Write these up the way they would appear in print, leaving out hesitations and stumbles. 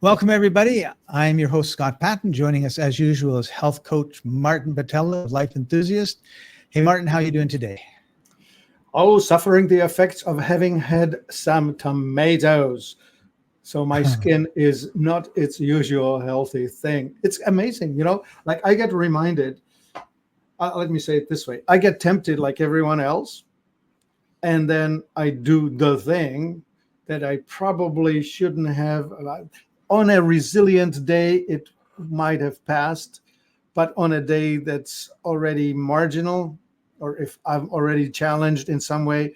Welcome, everybody. I'm your host, Scott Paton. Joining us, as usual, is health coach Martin Pytela of Life Enthusiast. Hey, Martin, how are you doing today? Oh, suffering the effects of having had some tomatoes. So my skin is not its usual healthy thing. It's amazing, like I get reminded, let me say it this way. I get tempted like everyone else, and then I do the thing that I probably shouldn't have. On a resilient day, it might have passed, but on a day that's already marginal, or if I'm already challenged in some way,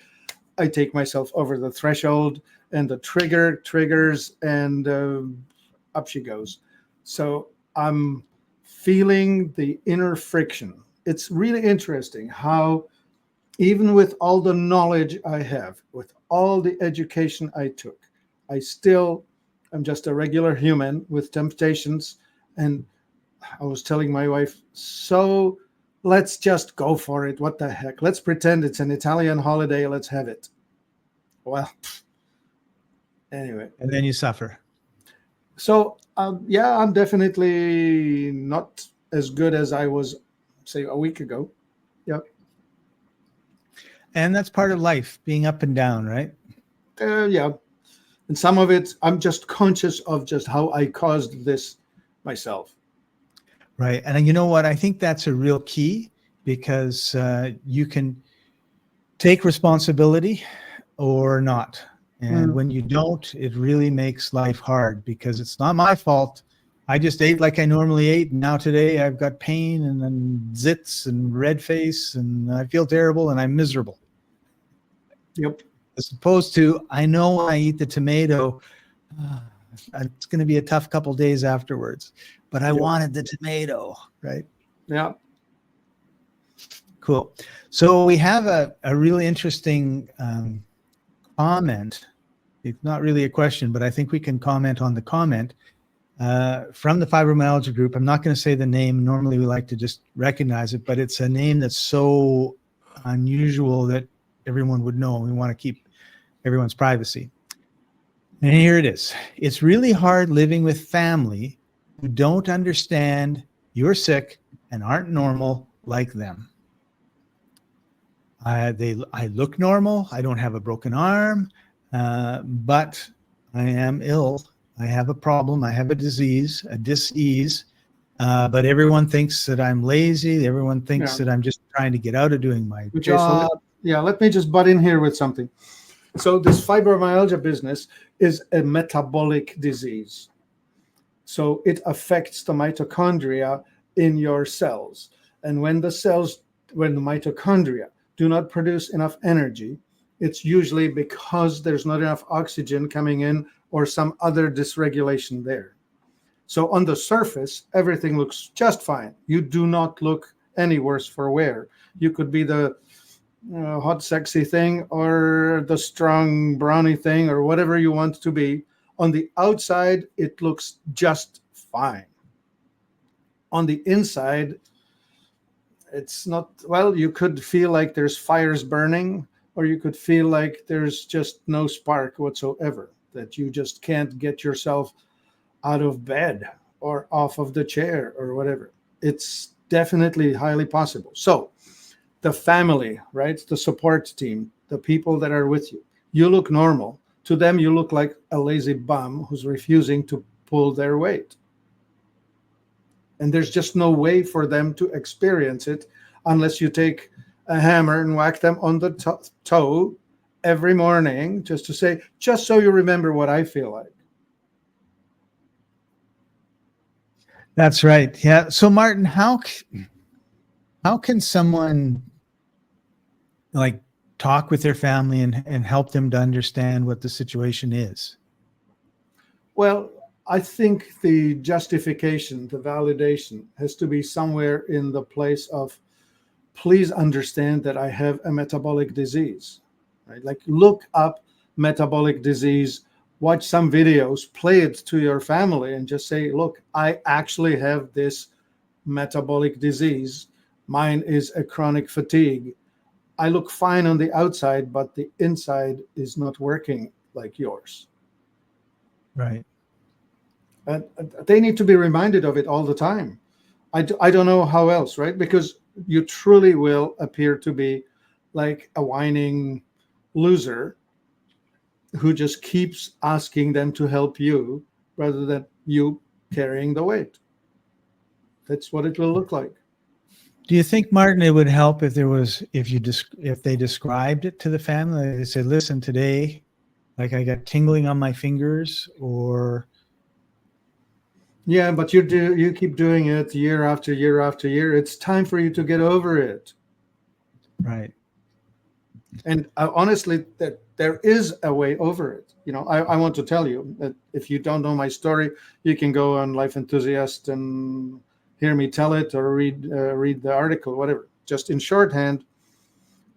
I take myself over the threshold, and the triggers, and up she goes. So I'm feeling the inner friction. It's really interesting how, even with all the knowledge I have, with all the education I took, I still am just a regular human with temptations. And I was telling my wife, so let's just go for it. What the heck? Let's pretend it's an Italian holiday. Let's have it. Well, anyway. And then you suffer. So, yeah, I'm definitely not as good as I was, say, a week ago. Yep. And that's part of life, being up and down, right? Yeah. And some of it, I'm just conscious of just how I caused this myself. Right. And you know what? I think that's a real key, because you can take responsibility or not. And when you don't, it really makes life hard, because it's not my fault. I just ate like I normally ate. And now today I've got pain and then zits and red face, and I feel terrible and I'm miserable. Yep. As opposed to, I know when I eat the tomato, it's going to be a tough couple days afterwards, but I wanted the tomato, right? Yeah. Cool. So we have a really interesting comment. It's not really a question, but I think we can comment on the comment from the Fibromyalgia group. I'm not going to say the name. Normally we like to just recognize it, but it's a name that's so unusual that everyone would know. We want to keep everyone's privacy. And here it is. It's really hard living with family who don't understand you're sick and aren't normal like them. I look normal. I don't have a broken arm, but I am ill. I have a problem. I have a disease, a dis-ease. But everyone thinks that I'm lazy. Everyone thinks that I'm just trying to get out of doing my job. So let me just butt in here with something. So this fibromyalgia business is a metabolic disease. So it affects the mitochondria in your cells. And when the mitochondria do not produce enough energy, it's usually because there's not enough oxygen coming in or some other dysregulation there. So on the surface, everything looks just fine. You do not look any worse for wear. You could be the hot, sexy thing or the strong, brownie thing or whatever you want to be. On the outside, it looks just fine. On the inside, it's not, well, you could feel like there's fires burning, or you could feel like there's just no spark whatsoever, that you just can't get yourself out of bed or off of the chair or whatever. It's definitely highly possible. So the family, right? The support team, the people that are with you, you look normal. To them, you look like a lazy bum who's refusing to pull their weight. And there's just no way for them to experience it unless you take a hammer and whack them on the toe every morning just to say, just so you remember what I feel like. That's right. Yeah. So Martin, how can someone like talk with their family and help them to understand what the situation is? Well, I think the justification, the validation has to be somewhere in the place of, please understand that I have a metabolic disease, right? Like look up metabolic disease, watch some videos, play it to your family and just say, look, I actually have this metabolic disease. Mine is a chronic fatigue. I look fine on the outside, but the inside is not working like yours. Right. They need to be reminded of it all the time. I don't know how else, right? Because you truly will appear to be like a whining loser who just keeps asking them to help you rather than you carrying the weight. That's what it will look like. Do you think, Martin, it would help if if they described it to the family? They said, "Listen, today, like I got tingling on my fingers," or Yeah, but you keep doing it year after year after year. It's time for you to get over it. right. And honestly, that there is a way over it. I want to tell you that if you don't know my story, you can go on Life Enthusiast and hear me tell it, or read the article, whatever. Just in shorthand,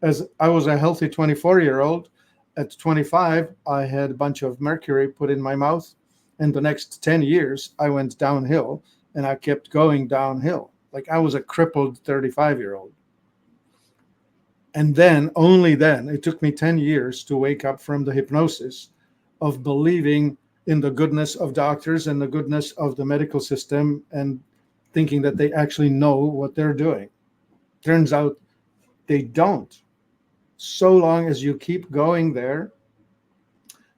as I was a healthy 24-year-old, at 25, I had a bunch of mercury put in my mouth. And the next 10 years, I went downhill, and I kept going downhill. Like I was a crippled 35-year-old. And then, only then, it took me 10 years to wake up from the hypnosis of believing in the goodness of doctors and the goodness of the medical system and thinking that they actually know what they're doing. Turns out they don't. So long as you keep going there,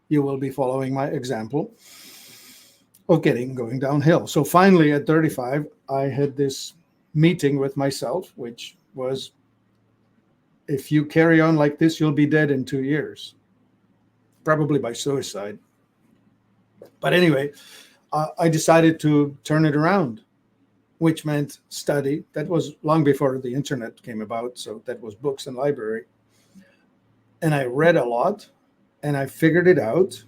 you will be following my example of going downhill. So finally, at 35, I had this meeting with myself, which was, if you carry on like this, you'll be dead in 2 years, probably by suicide. But anyway, I decided to turn it around, which meant study. That was long before the internet came about. So that was books and library. And I read a lot, and I figured it out.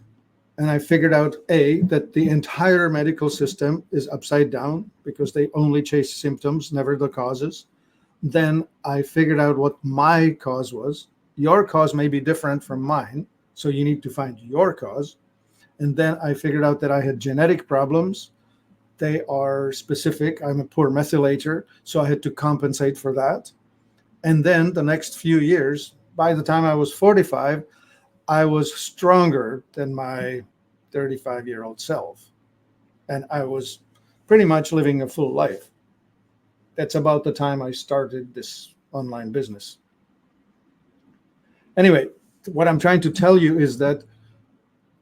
And I figured out, that the entire medical system is upside down because they only chase symptoms, never the causes. Then I figured out what my cause was. Your cause may be different from mine, so you need to find your cause. And then I figured out that I had genetic problems. They are specific. I'm a poor methylator, so I had to compensate for that. And then the next few years, by the time I was 45, I was stronger than my 35-year-old self. And I was pretty much living a full life. That's about the time I started this online business. Anyway, what I'm trying to tell you is that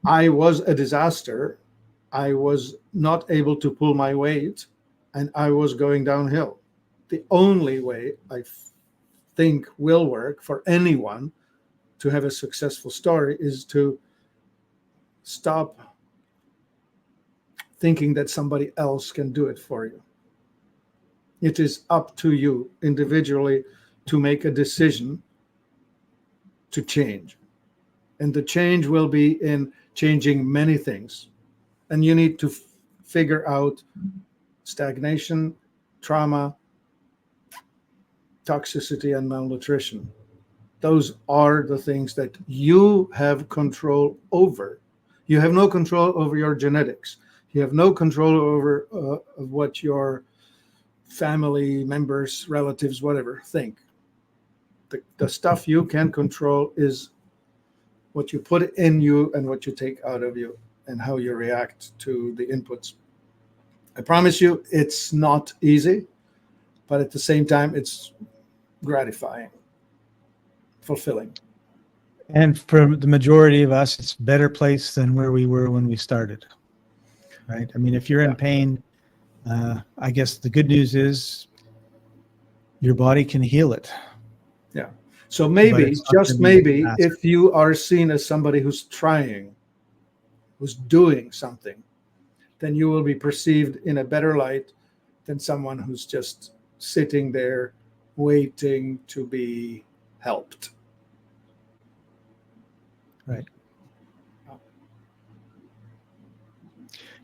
I was a disaster. I was not able to pull my weight, and I was going downhill. The only way I think will work for anyone to have a successful story is to stop thinking that somebody else can do it for you. It is up to you individually to make a decision to change. And the change will be in changing many things. And you need to figure out stagnation, trauma, toxicity, and malnutrition. Those are the things that you have control over. You have no control over your genetics. You have no control over what your family members, relatives, whatever, think. The stuff you can control is what you put in you and what you take out of you and how you react to the inputs. I promise you, it's not easy, but at the same time, it's gratifying, fulfilling. And for the majority of us, it's a better place than where we were when we started, right? I mean, if you're in pain, I guess the good news is your body can heal it. Yeah. So maybe, just maybe, if you are seen as somebody who's trying, who's doing something, then you will be perceived in a better light than someone who's just sitting there waiting to be helped. Right.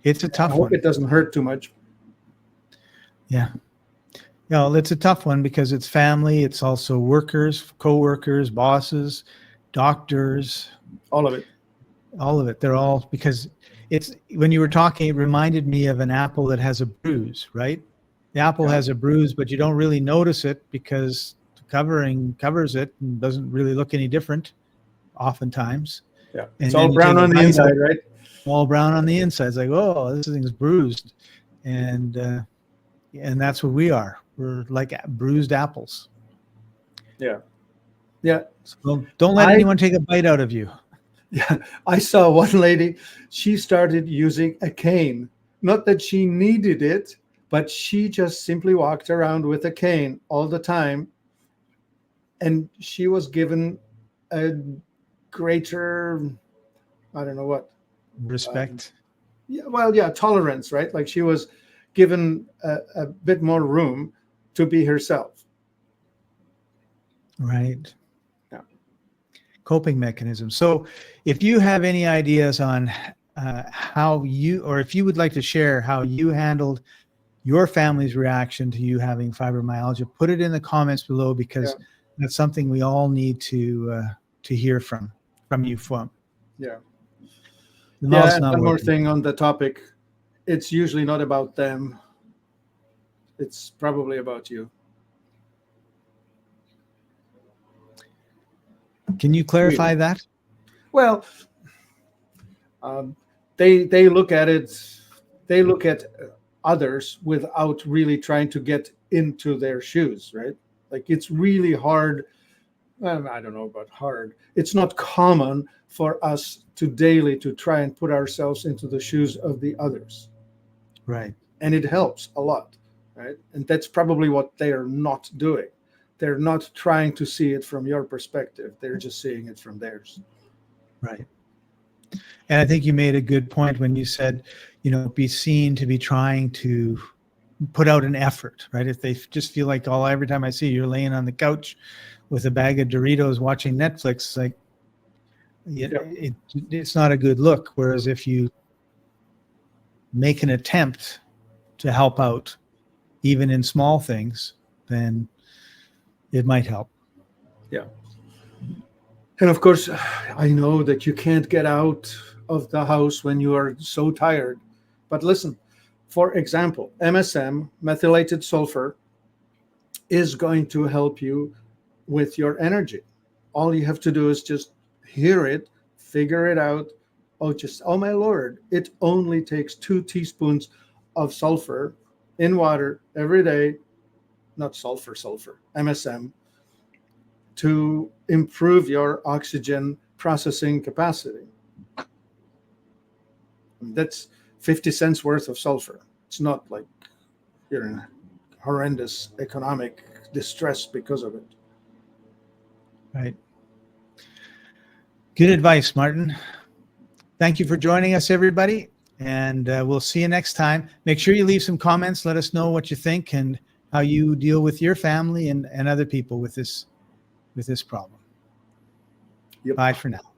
It's a tough one. I hope it doesn't hurt too much. Yeah. No, it's a tough one because it's family. It's also workers, co-workers, bosses, doctors. All of it. All of it. They're all, because it's, when you were talking, it reminded me of an apple that has a bruise, right? The apple has a bruise, but you don't really notice it because the covering covers it and doesn't really look any different oftentimes. Yeah. And It's then all you brown take a on the bite inside, out, right? all brown on the inside. It's like, oh, this thing's bruised. And that's what we are. We're like bruised apples. Yeah. Yeah. So don't let I anyone take a bite out of you. Yeah, I saw one lady, she started using a cane. Not that she needed it, but she just simply walked around with a cane all the time. And she was given a greater, I don't know what. Respect. Yeah, well, yeah, tolerance, right? Like she was given a bit more room to be herself. Right. Yeah. Coping mechanisms. So if you have any ideas on how you, or if you would like to share how you handled your family's reaction to you having fibromyalgia, put it in the comments below, because that's something we all need to hear from you. Yeah. The Yeah, mouth's and not one more working. thing on the topic. It's usually not about them. It's probably about you. Can you clarify that? Well, they look at it. They look at others without really trying to get into their shoes, right? Like it's really hard. Well, I don't know about hard. It's not common for us to daily to try and put ourselves into the shoes of the others, Right. and it helps a lot, right? And that's probably what they are not doing. They're not trying to see it from your perspective. They're just seeing it from theirs. Right. And I think you made a good point when you said, be seen to be trying to put out an effort, right? If they just feel like, every time I see you, you're laying on the couch with a bag of Doritos watching Netflix, like it's not a good look. Whereas if you make an attempt to help out, even in small things, then it might help. Yeah. And of course, I know that you can't get out of the house when you are so tired. But listen, for example, MSM, methylated sulfur, is going to help you with your energy. All you have to do is just hear it, figure it out. Oh my Lord, it only takes 2 teaspoons of sulfur in water every day, not sulfur, MSM, to improve your oxygen processing capacity. That's 50 cents worth of sulfur. It's not like you're in horrendous economic distress because of it. Right. Good advice, Martin. Thank you for joining us, everybody. And we'll see you next time. Make sure you leave some comments. Let us know what you think and how you deal with your family and other people with this problem. Yep. Bye for now.